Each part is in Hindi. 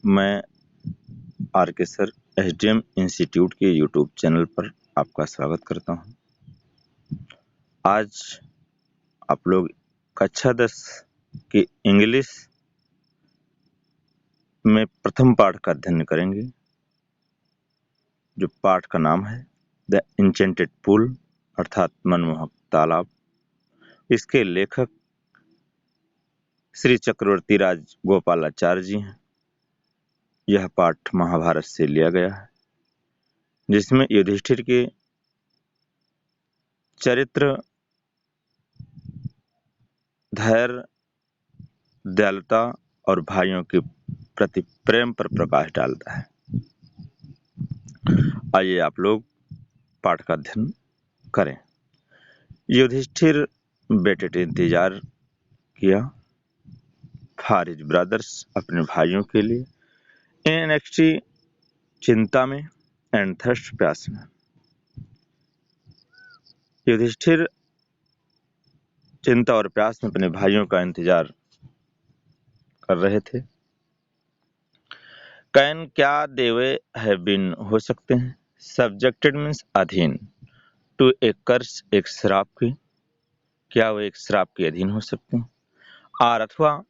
मैं आर के सर एसडीएम इंस्टीट्यूट के यूट्यूब चैनल पर आपका स्वागत करता हूं। आज आप लोग कक्षा 10 की इंग्लिश में प्रथम पाठ का अध्ययन करेंगे, जो पाठ का नाम है द इंचेंटेड पूल अर्थात मनमोहक तालाब। इसके लेखक श्री चक्रवर्ती राज गोपालाचार्य जी हैं। यह पाठ महाभारत से लिया गया है, जिसमें युधिष्ठिर के चरित्र, धैर्य, दयालुता और भाइयों के प्रति प्रेम पर प्रकाश डालता है। आइए आप लोग पाठ का अध्ययन करें। युधिष्ठिर बेटे ने इंतजार किया फॉर हिज ब्रदर्स, अपने भाइयों के लिए, इन एक्सट्री, चिंता में, एंड थर्स्ट, प्यास में। युधिष्ठिर चिंता और प्यास में अपने भाइयों का इंतजार कर रहे थे। कैन, क्या, देवे, हैव बीन, हो सकते हैं। सब्जेक्टेड मीन्स अधीन, टू ए कर्स, एक श्राप की, क्या वो एक श्राप के अधीन हो सकते हैं। आर, अथवा,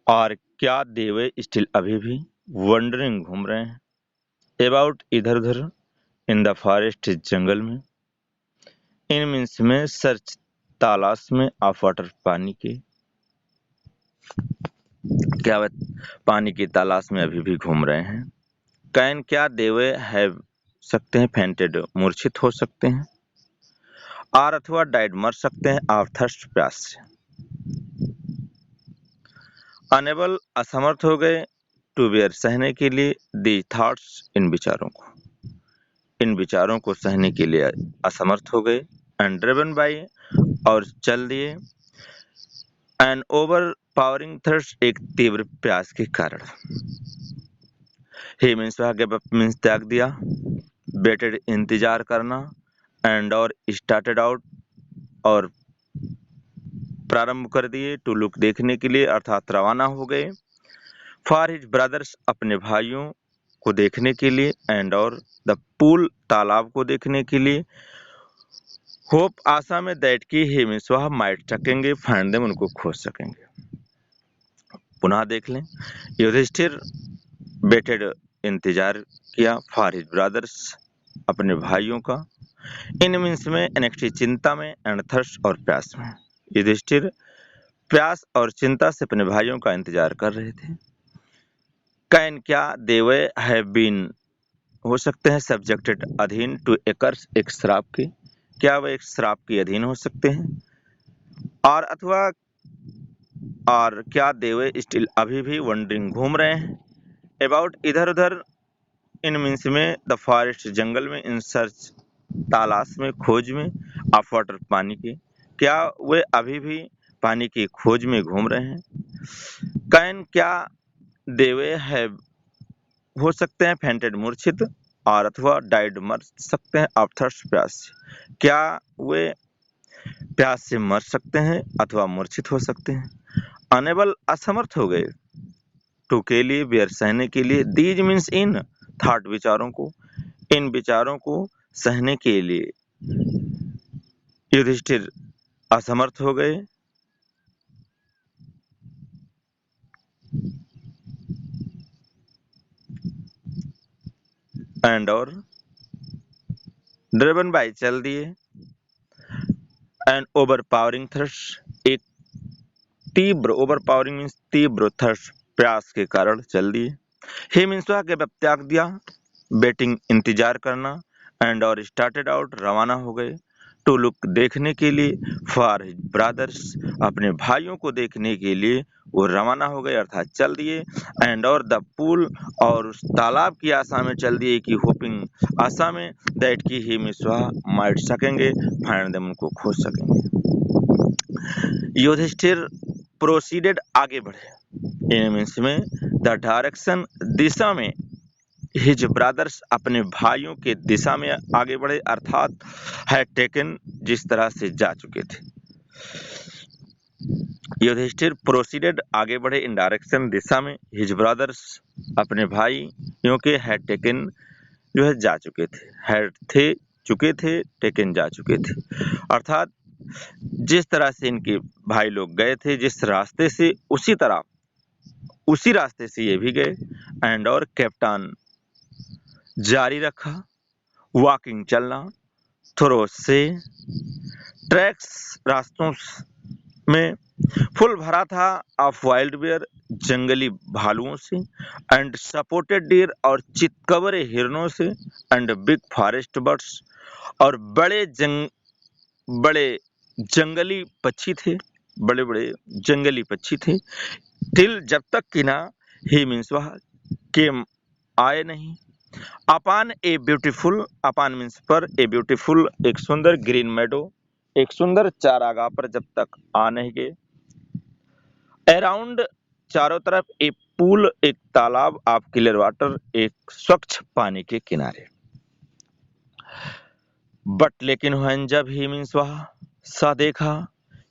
और क्या देवे स्टिल, अभी भी, वंडरिंग, घूम रहे हैं, अबाउट, इधर उधर, इन द फॉरेस्ट, जंगल में, इन मीन्स में, सर्च, तलाश में, ऑफ वाटर, पानी के, क्या वह पानी की तलाश में अभी भी घूम रहे हैं। कैन, क्या, देवे, हैव, सकते हैं, फेंटेड, मूर्छित हो सकते हैं। आर, अथवा, डाइड, मर सकते हैं, ऑफ थर्स्ट, प्यास से। अनेबल, असमर्थ हो गए, टू बेयर, सहने के लिए, दी थॉट्स, इन विचारों को, इन विचारों को सहने के लिए असमर्थ हो गए। एंड ड्रिवन बाई, और चल दिए, एन ओवर पावरिंग थर्स्ट, एक तीव्र प्यास के कारण। ही मीन्स वह गिव अप मीन्स त्याग दिया, वेटेड, इंतजार करना, एंड और स्टार्टेड आउट, और प्रारंभ कर दिए, टू लुक, देखने के लिए, अर्थात रवाना हो गए, फॉर हिज ब्रदर्स, अपने भाइयों को देखने के लिए, एंड और द पूल, तालाब को देखने के लिए, होप, आशा में, दैट की, ही मीन्स वह, माइट, सकेंगे, फाइंड देम, उनको खोज सकेंगे। पुनः देख लें। युधिष्ठिर वेटेड, इंतजार किया, फॉर हिज ब्रदर्स, अपने भाइयों का, इन मीन्स में, एनेक्टी, चिंता में, एंड थर्स्ट, और प्यास में। युधिष्ठिर प्यास और चिंता से अपने भाइयों का इंतजार कर रहे थे। कैन, क्या, देवे, हैव बीन, हो सकते हैं, सब्जेक्टेड, अधीन, टू ए कर्स, एक श्राप के, क्या वह एक श्राप के अधीन हो सकते हैं। और अथवा, और क्या, देवे स्टिल, अभी भी, वंडरिंग, घूम रहे हैं, अबाउट, इधर उधर, इन मीन्स में, द फॉरेस्ट, जंगल में, इन सर्च, तलाश में, खोज में, ऑफ वाटर, पानी की, क्या वे अभी भी पानी की खोज में घूम रहे हैं। कैन, क्या, देवे हैव, हो सकते हैं, फेंटेड, मूर्छित, और अथवा डाइड, मर सकते हैं, ऑफ थर्स्ट, प्यास से, क्या वे प्यास से मर सकते हैं अथवा मूर्छित हो सकते हैं। अनेबल, असमर्थ हो गए, टू, के लिए, बेयर, सहने के लिए, दीज मीन्स इन, थॉट, विचारों को, इन विचारों को सहने के लिए युधिष्ठिर असमर्थ हो गए। एंड और ड्रिवन बाय, चल दिए, एंड ओवर पावरिंग थर्स्ट, एक तीव्र, ओवर पावरिंग मीन्स तीव्र, थर्स्ट, प्यास के कारण चल दिए। ही मीन्स वह के त्याग दिया, बेटिंग, इंतजार करना, एंड और स्टार्टेड आउट, रवाना हो गए, टू लुक, देखने के लिए, फॉर हिज ब्रदर्स, अपने भाइयों को देखने के लिए वो रवाना हो गए, अर्थात चल दिए। एंड और द पूल, और उस तालाब की आशा में चल दिए, कि होपिंग, आशा में, दैट की, ही मीन्स वह, माइट, सकेंगे, फाइंड देम, उनको खोज सकेंगे। युधिष्ठिर प्रोसीडेड, आगे बढ़े, इन मीन्स में, द डायरेक्शन, दिशा में, हिज ब्रदर्स, अपने भाइयों के दिशा में आगे बढ़े, अर्थात हैड टेकन, जिस तरह से जा चुके थे। युधिष्ठिर प्रोसीडेड आगे बढ़े इन डायरेक्शन दिशा में। हिज ब्रदर्स अपने भाइयों के हैड टेकन जो है जा चुके थे, हैड थे चुके थे, टेकन जा चुके थे। अर्थात जिस तरह से इनके भाई लोग गए थे जिस रास्ते से, उसी रास्ते से ये भी गए। एंड और कैप्टन जारी रखा वॉकिंग चलना, थ्रो से ट्रैक्स रास्तों में, फुल भरा था ऑफ वाइल्ड बियर जंगली भालुओं से, एंड सपोर्टेड डियर और चितकबरे हिरणों से, एंड बिग फॉरेस्ट बर्ड्स और बड़े जंगली पक्षी थे, बड़े बड़े जंगली पक्षी थे। टिल जब तक कि ना ही मीन्स वह के आए नहीं। अपान ए ब्यूटीफुल, अपान मीन्स पर, ए ब्यूटीफुल एक सुंदर ग्रीन मेडो एक सुंदर चारागाह पर जब तक आ नहीं गए। अराउंड चारों तरफ एक पूल एक तालाब ऑफ क्लियर वाटर एक स्वच्छ पानी के किनारे। बट लेकिन व्हेन जब ही मीन्स वह सा देखा,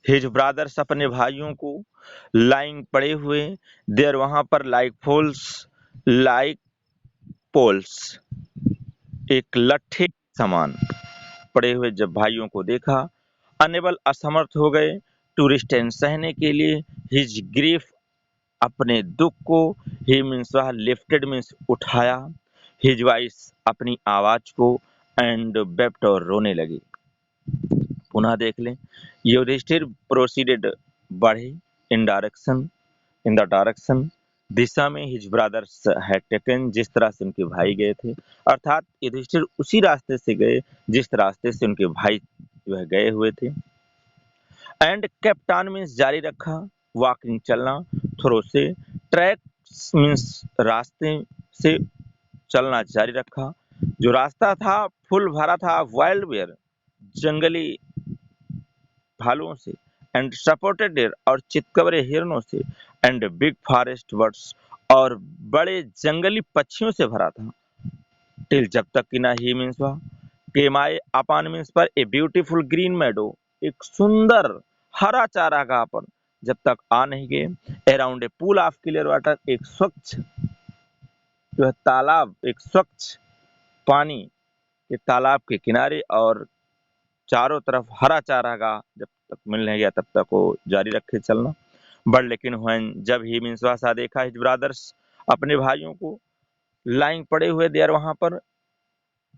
हिज ब्रदर्स अपने भाइयों को, लाइंग पड़े हुए, देर वहां पर लाइक पोल्स एक लट्ठे समान पड़े हुए जब भाइयों को देखा, अनेबल असमर्थ हो गए टू रिस्टेन सहने के लिए, हिज ग्रीफ अपने दुख को, ही मीन्स वह लिफ्टेड मीन्स उठाया, हिज वॉइस अपनी आवाज को, एंड वेप्ट और रोने लगे। पुनः देख लें, युधिष्ठिर प्रोसीडेड बढ़े इन द डायरेक्शन दिशा में, हिज ब्रदर्स हैड टेकन जिस तरह से उनके भाई गए थे। अर्थात युधिष्ठिर उसी रास्ते से गए जिस रास्ते से उनके भाई वह गए हुए थे। एंड कैप्टन मीन्स जारी रखा, वॉकिंग चलना, थ्रो से ट्रैक्स मीन्स रास्ते से चलना जारी रखा। जो रास्ता था फुल भरा था वाइल्ड बियर जंगली भालुओं से, एंड सपोर्टेड डियर और चितकबरे हिरणों से, एंड बिग फॉरेस्ट बर्ड्स और बड़े जंगली पक्षियों से भरा था। टिल जब तक कि ना ही मीन्स वह केम आए, अपान मीन्स पर, ए ब्यूटीफुल ग्रीन मेडो एक सुंदर हरा चारागाह पर जब तक आ नहीं गए। Around a pool of clear water एक स्वच्छ जो है तालाब, एक स्वच्छ पानी के तालाब के किनारे, और चारों तरफ हरा चारागाह जब तक मिल नहीं गया तब तक वो जारी रखे चलना। बट लेकिन व्हेन जब ही मीन्स वह देखा हिज ब्रदर्स अपने भाइयों को, लाइंग पड़े हुए देर वहां पर,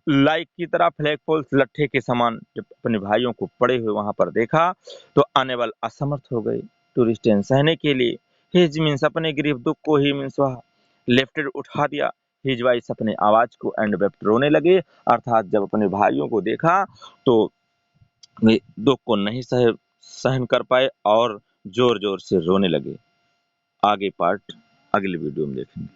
लाइक की तरह फ्लैग पोल्स लट्ठे के समान जब अपने भाइयों को पड़े हुए वहां पर देखा तो अनेबल असमर्थ हो गए टू रिस्टेन सहने के लिए, हिज मीन्स अपने ग्रीफ दुख को, ही मीन्स वह लिफ्टेड उठा दिया, हिज वॉइस अपने आवाज को, एंड वेप्ट रोने लगे। अर्थात जब अपने भाइयों को देखा तो वे दुख को नहीं सहन कर पाए और जोर जोर से रोने लगे। आगे पार्ट अगली वीडियो में देखेंगे।